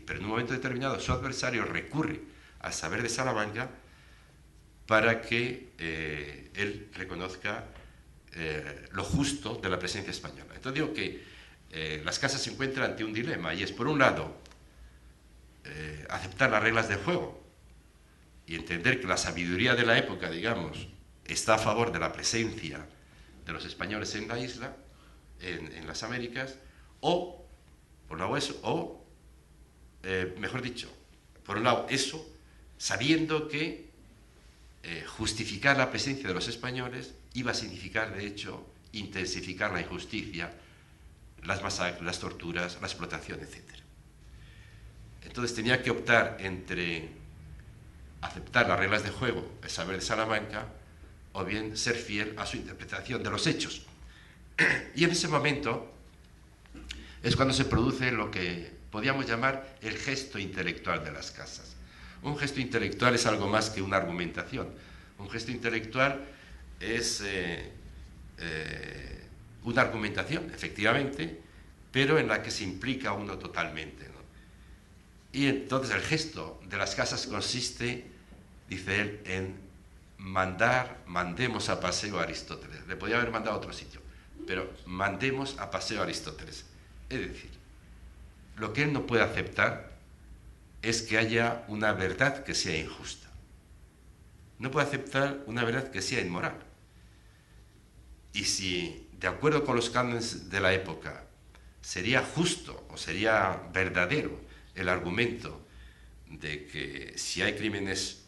Pero en un momento determinado su adversario recurre al saber de Salamanca para que él reconozca lo justo de la presencia española. Entonces digo que las Casas se encuentran ante un dilema, y es, por un lado, aceptar las reglas del juego y entender que la sabiduría de la época, digamos, está a favor de la presencia de los españoles en la isla, en las Américas, o, por un lado eso, mejor dicho, por un lado eso, sabiendo que justificar la presencia de los españoles iba a significar, de hecho, intensificar la injusticia, las masacres, las torturas, la explotación, etc. Entonces tenía que optar entre aceptar las reglas de juego, el saber de Salamanca, o bien ser fiel a su interpretación de los hechos. Y en ese momento es cuando se produce lo que podríamos llamar el gesto intelectual de las Casas. Un gesto intelectual es algo más que una argumentación. Un gesto intelectual es una argumentación, efectivamente, pero en la que se implica uno totalmente, ¿no? Y entonces el gesto de las Casas consiste, dice él, en mandemos a paseo a Aristóteles. Le podía haber mandado a otro sitio, pero mandemos a paseo a Aristóteles. Es decir, lo que él no puede aceptar es que haya una verdad que sea injusta. No puede aceptar una verdad que sea inmoral. Y si, de acuerdo con los cánones de la época, sería justo o sería verdadero el argumento de que si hay crímenes,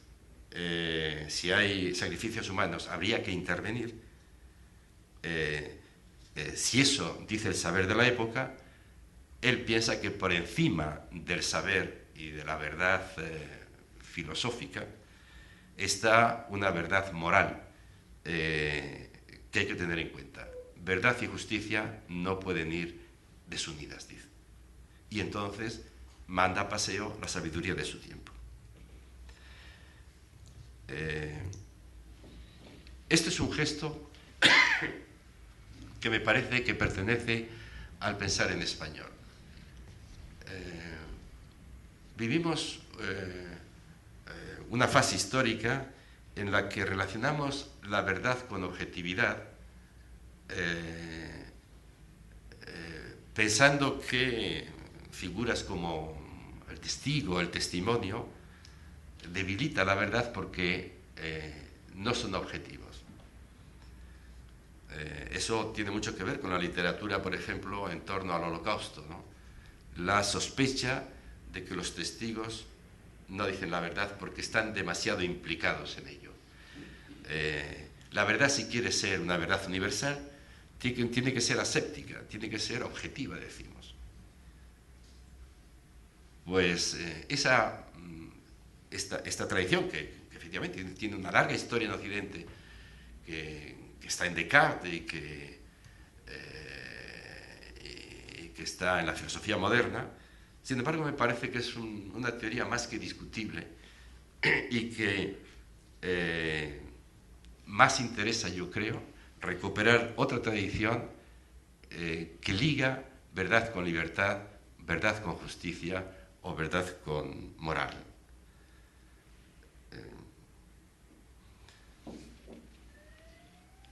si hay sacrificios humanos, habría que intervenir, si eso dice el saber de la época, él piensa que por encima del saber y de la verdad filosófica está una verdad moral que hay que tener en cuenta. Verdad y justicia no pueden ir desunidas, dice. Y entonces manda a paseo la sabiduría de su tiempo. Este es un gesto que me parece que pertenece al pensar en español. Vivimos una fase histórica en la que relacionamos la verdad con objetividad, pensando que figuras como el testigo, el testimonio, debilita la verdad porque no son objetivos. Eso tiene mucho que ver con la literatura, por ejemplo, en torno al Holocausto, ¿no? La sospecha de que los testigos no dicen la verdad porque están demasiado implicados en ello. La verdad, si quiere ser una verdad universal, tiene que ser aséptica, tiene que ser objetiva, decimos. Pues esta tradición, que efectivamente tiene una larga historia en Occidente, que está en Descartes y que está en la filosofía moderna, sin embargo me parece que es una teoría más que discutible y que más interesa, yo creo, recuperar otra tradición que liga verdad con libertad, verdad con justicia o verdad con moral.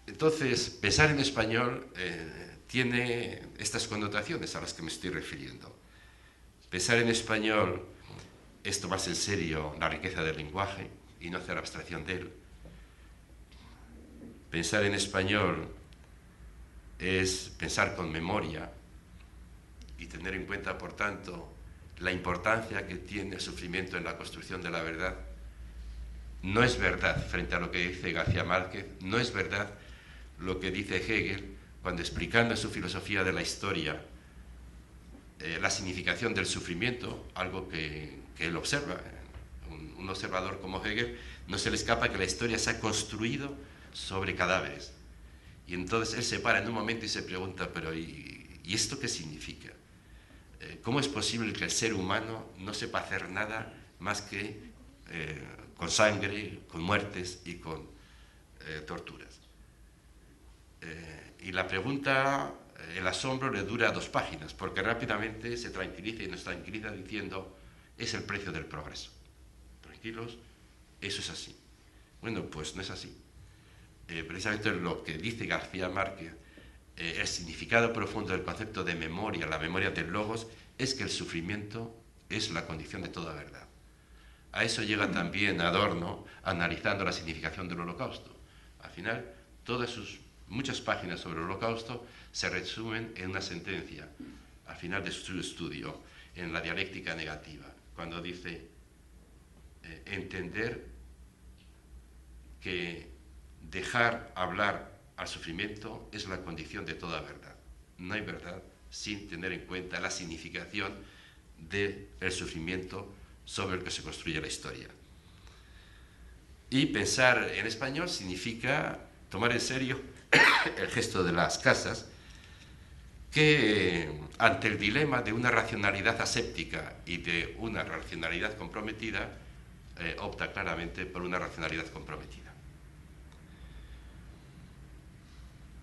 Entonces, pensar en español tiene estas connotaciones a las que me estoy refiriendo. Pensar en español es tomarse en serio la riqueza del lenguaje y no hacer abstracción de él. Pensar en español es pensar con memoria y tener en cuenta, por tanto, la importancia que tiene el sufrimiento en la construcción de la verdad. No es verdad, frente a lo que dice García Márquez, no es verdad lo que dice Hegel cuando, explicando en su filosofía de la historia la significación del sufrimiento, algo que él observa. Un observador como Hegel no se le escapa que la historia se ha construido sobre cadáveres. Y entonces él se para en un momento y se pregunta, pero ¿y esto qué significa? ¿Cómo es posible que el ser humano no sepa hacer nada más que con sangre, con muertes y con torturas? Y la pregunta, el asombro le dura 2 páginas, porque rápidamente se tranquiliza y nos tranquiliza diciendo, es el precio del progreso. Tranquilos, eso es así. Bueno, pues no es así. Precisamente lo que dice García Márquez, el significado profundo del concepto de memoria, la memoria del logos, es que el sufrimiento es la condición de toda verdad. A eso llega también Adorno, analizando la significación del Holocausto. Al final, todas sus muchas páginas sobre el Holocausto se resumen en una sentencia, al final de su estudio, en la dialéctica negativa, cuando dice entender que dejar hablar al sufrimiento es la condición de toda verdad. No hay verdad sin tener en cuenta la significación del sufrimiento sobre el que se construye la historia. Y pensar en español significa tomar en serio el gesto de las casas, que ante el dilema de una racionalidad aséptica y de una racionalidad comprometida, opta claramente por una racionalidad comprometida.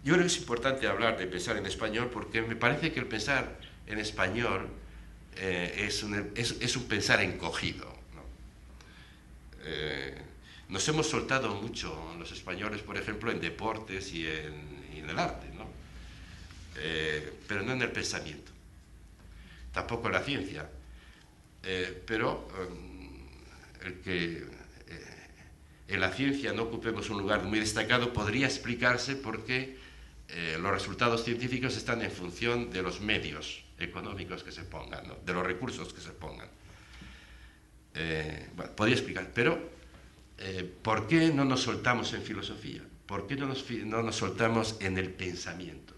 Yo creo que es importante hablar de pensar en español porque me parece que el pensar en español es un pensar encogido, ¿no? Nos hemos soltado mucho los españoles, por ejemplo, en deportes y en el arte, ¿no? Pero no en el pensamiento, tampoco en la ciencia. Pero el que en la ciencia no ocupemos un lugar muy destacado podría explicarse porque los resultados científicos están en función de los medios económicos que se pongan, ¿no? De los recursos que se pongan. Bueno, podría explicar, pero ¿por qué no nos soltamos en filosofía? ¿Por qué no nos soltamos en el pensamiento?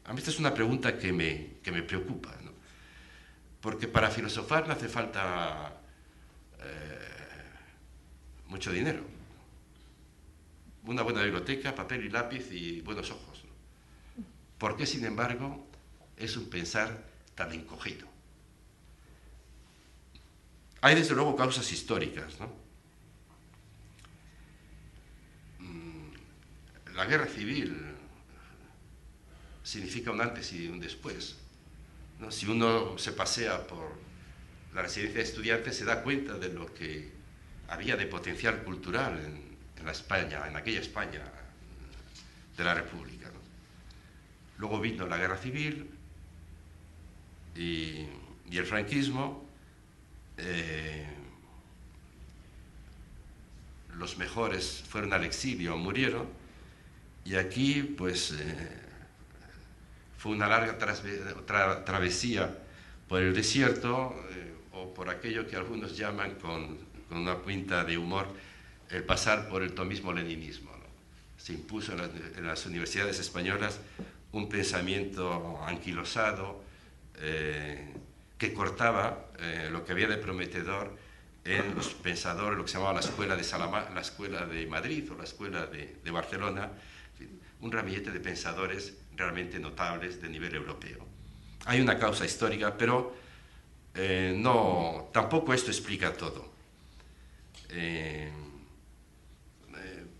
A mí esta es una pregunta que me preocupa, ¿no? Porque para filosofar no hace falta mucho dinero. Una buena biblioteca, papel y lápiz y buenos ojos, ¿no? ¿Por qué, sin embargo, es un pensar tan encogido. Hay desde luego causas históricas, ¿no? La guerra civil significa un antes y un después, ¿no? Si uno se pasea por la residencia de estudiantes se da cuenta de lo que había de potencial cultural en la España, en aquella España de la República, ¿no? Luego vino la guerra civil y el franquismo. Los mejores fueron al exilio o murieron, y aquí pues fue una larga travesía por el desierto, o por aquello que algunos llaman con una pinta de humor el pasar por el tomismo leninismo, ¿no? Se impuso en las universidades españolas un pensamiento anquilosado que cortaba lo que había de prometedor en los pensadores, lo que se llamaba la escuela de la escuela de Madrid o la escuela de Barcelona, un ramillete de pensadores realmente notables de nivel europeo. Hay una causa histórica, pero tampoco esto explica todo.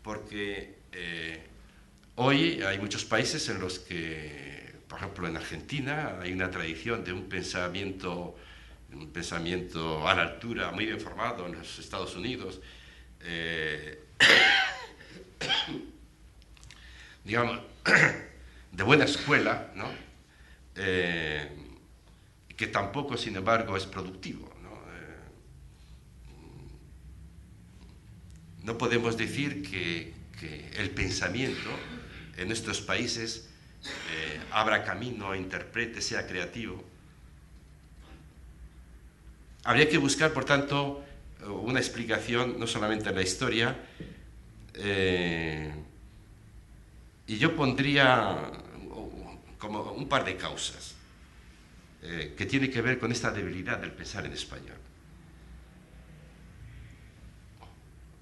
Porque hoy hay muchos países en los que, por ejemplo en Argentina, hay una tradición de un pensamiento a la altura, muy bien formado, en los Estados Unidos, digamos, de buena escuela, ¿no? Que tampoco, sin embargo, es productivo, ¿no? No podemos decir que el pensamiento en nuestros países abra camino, interprete, sea creativo. Habría que buscar, por tanto, una explicación no solamente en la historia, y yo pondría como un par de causas que tiene que ver con esta debilidad del pensar en español.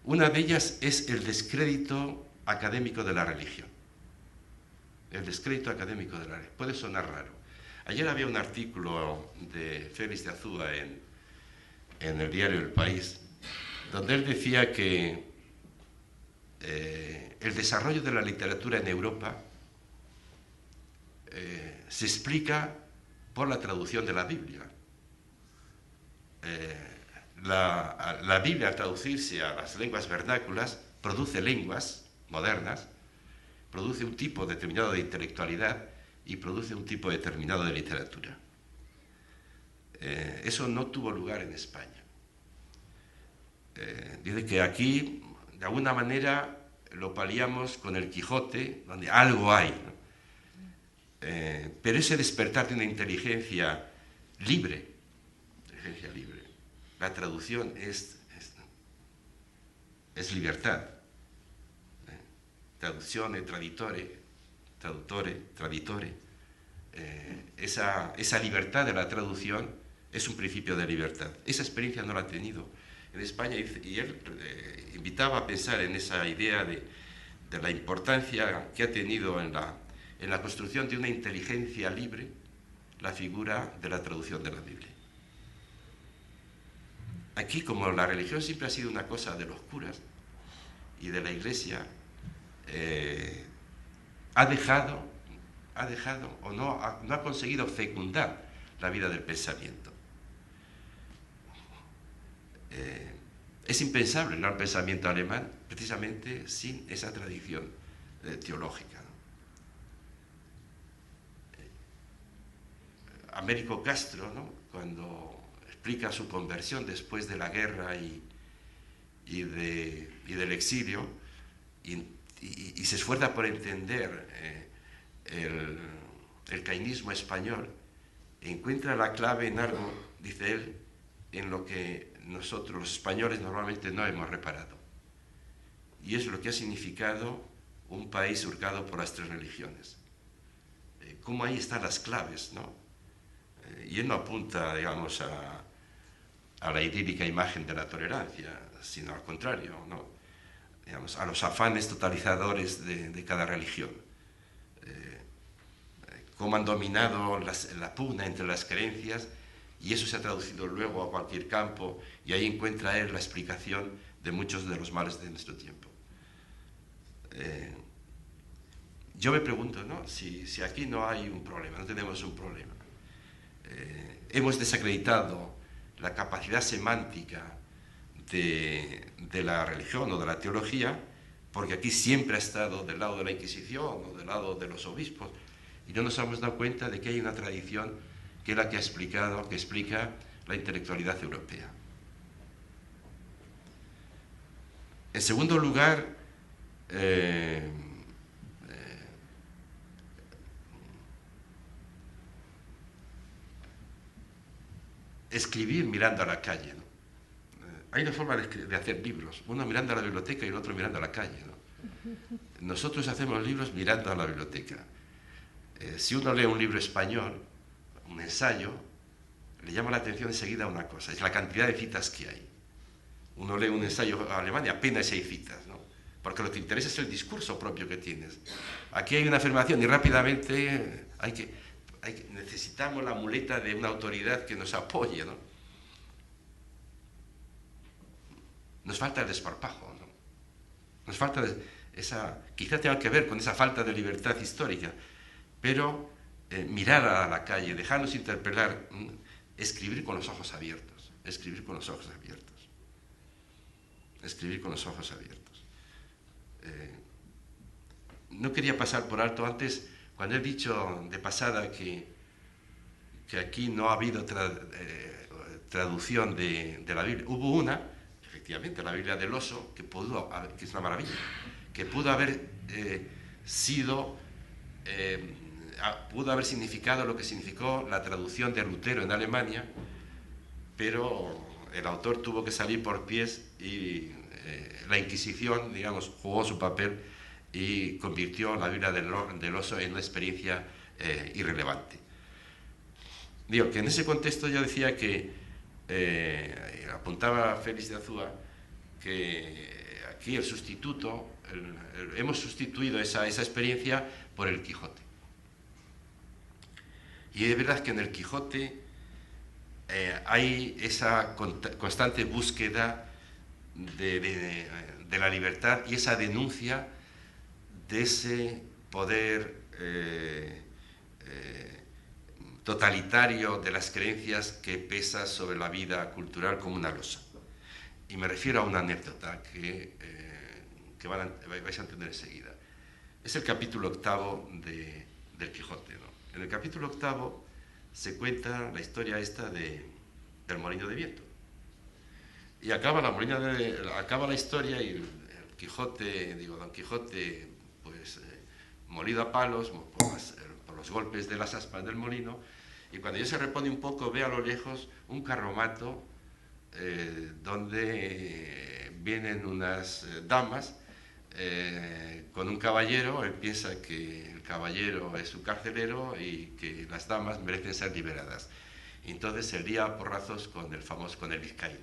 Una de ellas es el descrédito académico de la religión. El descrédito académico de la religión. Puede sonar raro. Ayer había un artículo de Félix de Azúa en el diario El País, donde él decía que el desarrollo de la literatura en Europa se explica por la traducción de la Biblia. La Biblia, al traducirse a las lenguas vernáculas, produce lenguas modernas, produce un tipo determinado de intelectualidad y produce un tipo determinado de literatura. Eso no tuvo lugar en España. Dice que aquí, de alguna manera, lo paliamos con el Quijote, donde algo hay, ¿no? Pero ese despertar de una inteligencia libre, la traducción es libertad. Traduzione, traditore, esa libertad de la traducción es un principio de libertad. Esa experiencia no la ha tenido en España, y él invitaba a pensar en esa idea de la importancia que ha tenido en la construcción de una inteligencia libre la figura de la traducción de la Biblia. Aquí, como la religión siempre ha sido una cosa de los curas y de la Iglesia, ha dejado o no ha conseguido fecundar la vida del pensamiento. Es impensable el pensamiento alemán precisamente sin esa tradición teológica, ¿no? Américo Castro, ¿no?, cuando explica su conversión después de la guerra y del exilio, y se esfuerza por entender el cainismo español, encuentra la clave en algo, dice él, en lo que nosotros los españoles normalmente no hemos reparado, y es lo que ha significado un país surcado por las tres religiones. Cómo ahí están las claves, ¿no? Y él no apunta, digamos, a la idílica imagen de la tolerancia, sino al contrario, ¿no?, digamos, a los afanes totalizadores de cada religión. cómo han dominado la pugna entre las creencias, y eso se ha traducido luego a cualquier campo, y ahí encuentra él la explicación de muchos de los males de nuestro tiempo. Yo me pregunto, ¿no? Si aquí no hay un problema, no tenemos un problema. Hemos desacreditado la capacidad semántica de la religión o de la teología, porque aquí siempre ha estado del lado de la Inquisición o del lado de los obispos, y no nos hemos dado cuenta de que hay una tradición que es la que explica la intelectualidad europea. En segundo lugar, escribir mirando a la calle, ¿no? Hay una forma de hacer libros, uno mirando a la biblioteca y el otro mirando a la calle, ¿no? Nosotros hacemos libros mirando a la biblioteca. Si uno lee un libro español, un ensayo, le llama la atención enseguida una cosa, es la cantidad de citas que hay. Uno lee un ensayo alemán y apenas 6 citas, ¿no? Porque lo que interesa es el discurso propio que tienes. Aquí hay una afirmación y rápidamente necesitamos la muleta de una autoridad que nos apoye, ¿no? Nos falta el desparpajo, ¿no? Nos falta quizá tenga que ver con esa falta de libertad histórica, pero mirar a la calle, dejarnos interpelar, escribir con los ojos abiertos, escribir con los ojos abiertos, escribir con los ojos abiertos. No quería pasar por alto antes, cuando he dicho de pasada que aquí no ha habido traducción de la Biblia. Hubo una, efectivamente, la Biblia del Oso, que es una maravilla, que pudo haber pudo haber significado lo que significó la traducción de Lutero en Alemania, pero el autor tuvo que salir por pies y la Inquisición, digamos, jugó su papel y convirtió la Biblia del Oso en una experiencia irrelevante. Digo, que en ese contexto yo decía que, apuntaba Félix de Azúa, que aquí el sustituto, hemos sustituido esa experiencia por el Quijote. Y es verdad que en el Quijote hay esa constante búsqueda de la libertad y esa denuncia de ese poder totalitario de las creencias que pesa sobre la vida cultural como una losa. Y me refiero a una anécdota que vais a entender enseguida. Es el capítulo 8 del Quijote, ¿no? En el capítulo 8 se cuenta la historia esta del molino de viento. Y acaba la historia y el Quijote, Don Quijote, pues molido a palos por los golpes de las aspas del molino, y cuando ya se repone un poco ve a lo lejos un carromato donde vienen unas damas con un caballero. Él piensa que el caballero es su carcelero y que las damas merecen ser liberadas. Y entonces se lía a porrazos con el vizcaíno,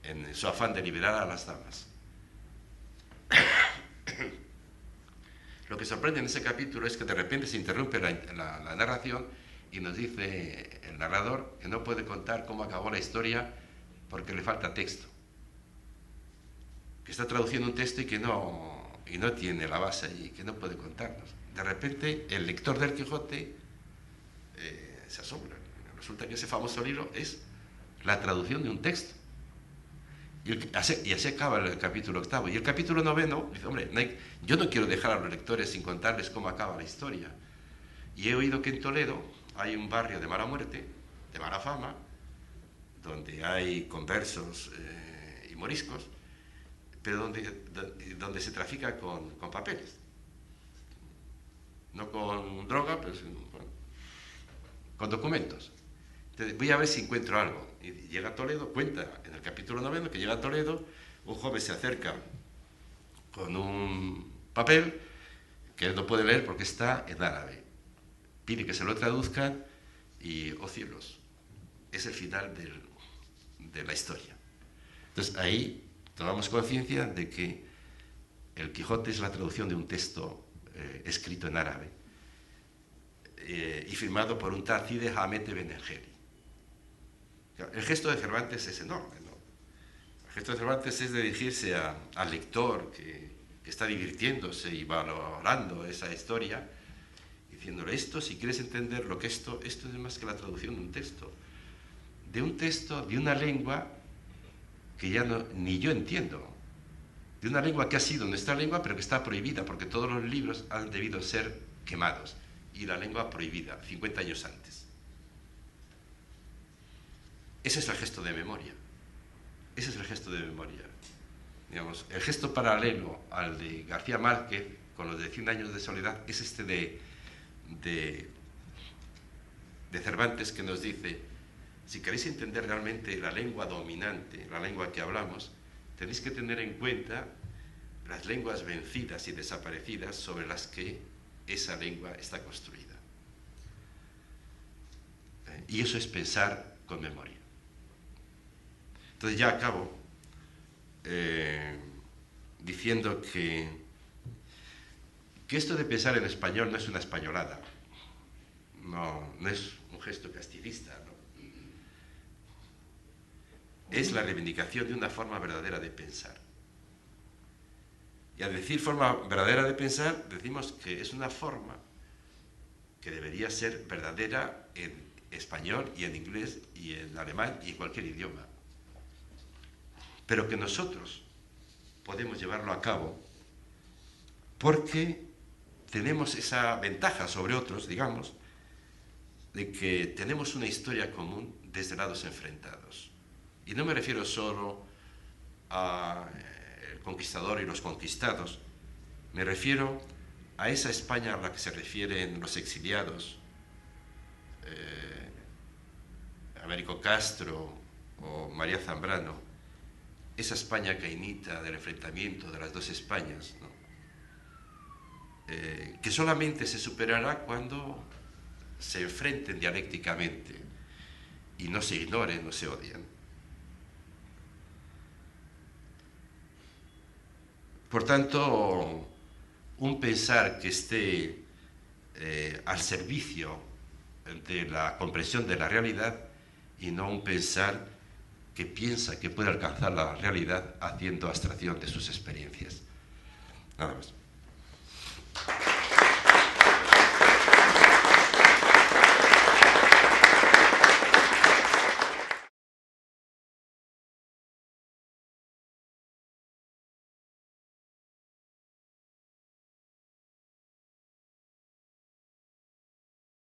en su afán de liberar a las damas. Lo que sorprende en ese capítulo es que de repente se interrumpe la narración y nos dice el narrador que no puede contar cómo acabó la historia porque le falta texto, que está traduciendo un texto y no tiene la base allí, que no puede contarnos. De repente el lector del Quijote se asombra. Resulta que ese famoso libro es la traducción de un texto. Y así acaba el capítulo 8. Y el capítulo 9 dice, hombre, yo no quiero dejar a los lectores sin contarles cómo acaba la historia. Y he oído que en Toledo hay un barrio de mala muerte, de mala fama, donde hay conversos y moriscos, pero donde se trafica con papeles. No con droga, pero con documentos. Entonces, voy a ver si encuentro algo. Y llega a Toledo, cuenta en el capítulo 9 que llega a Toledo, un joven se acerca con un papel que él no puede leer porque está en árabe. Pide que se lo traduzcan y, oh cielos, es el final de la historia. Entonces ahí tomamos conciencia de que el Quijote es la traducción de un texto escrito en árabe y firmado por un tal Cide Hamete Benengeli. El gesto de Cervantes es enorme, ¿no? El gesto de Cervantes es dirigirse al lector que está divirtiéndose y valorando esa historia, diciéndole esto, si quieres entender lo que esto es más que la traducción de un texto, de una lengua que ya ni yo entiendo, de una lengua que ha sido nuestra lengua pero que está prohibida, porque todos los libros han debido ser quemados, y la lengua prohibida, 50 años antes. Ese es el gesto de memoria. Ese es el gesto de memoria. Digamos, el gesto paralelo al de García Márquez, con los de 100 años de soledad, es este de Cervantes, que nos dice: si queréis entender realmente la lengua dominante, la lengua que hablamos, tenéis que tener en cuenta las lenguas vencidas y desaparecidas sobre las que esa lengua está construida. Y eso es pensar con memoria. Entonces ya acabo diciendo que esto de pensar en español no es una españolada, no es un gesto castigista, ¿no? Es la reivindicación de una forma verdadera de pensar. Y al decir forma verdadera de pensar, decimos que es una forma que debería ser verdadera en español y en inglés y en alemán y en cualquier idioma, pero que nosotros podemos llevarlo a cabo porque tenemos esa ventaja sobre otros, digamos, de que tenemos una historia común desde lados enfrentados. Y no me refiero solo al conquistador y los conquistados, me refiero a esa España a la que se refieren los exiliados, Américo Castro o María Zambrano, esa España cainita del enfrentamiento de las dos Españas, ¿no? Que solamente se superará cuando se enfrenten dialécticamente y no se ignoren, no se odien. Por tanto, un pensar que esté al servicio de la comprensión de la realidad y no un pensar que piensa que puede alcanzar la realidad haciendo abstracción de sus experiencias. Nada más.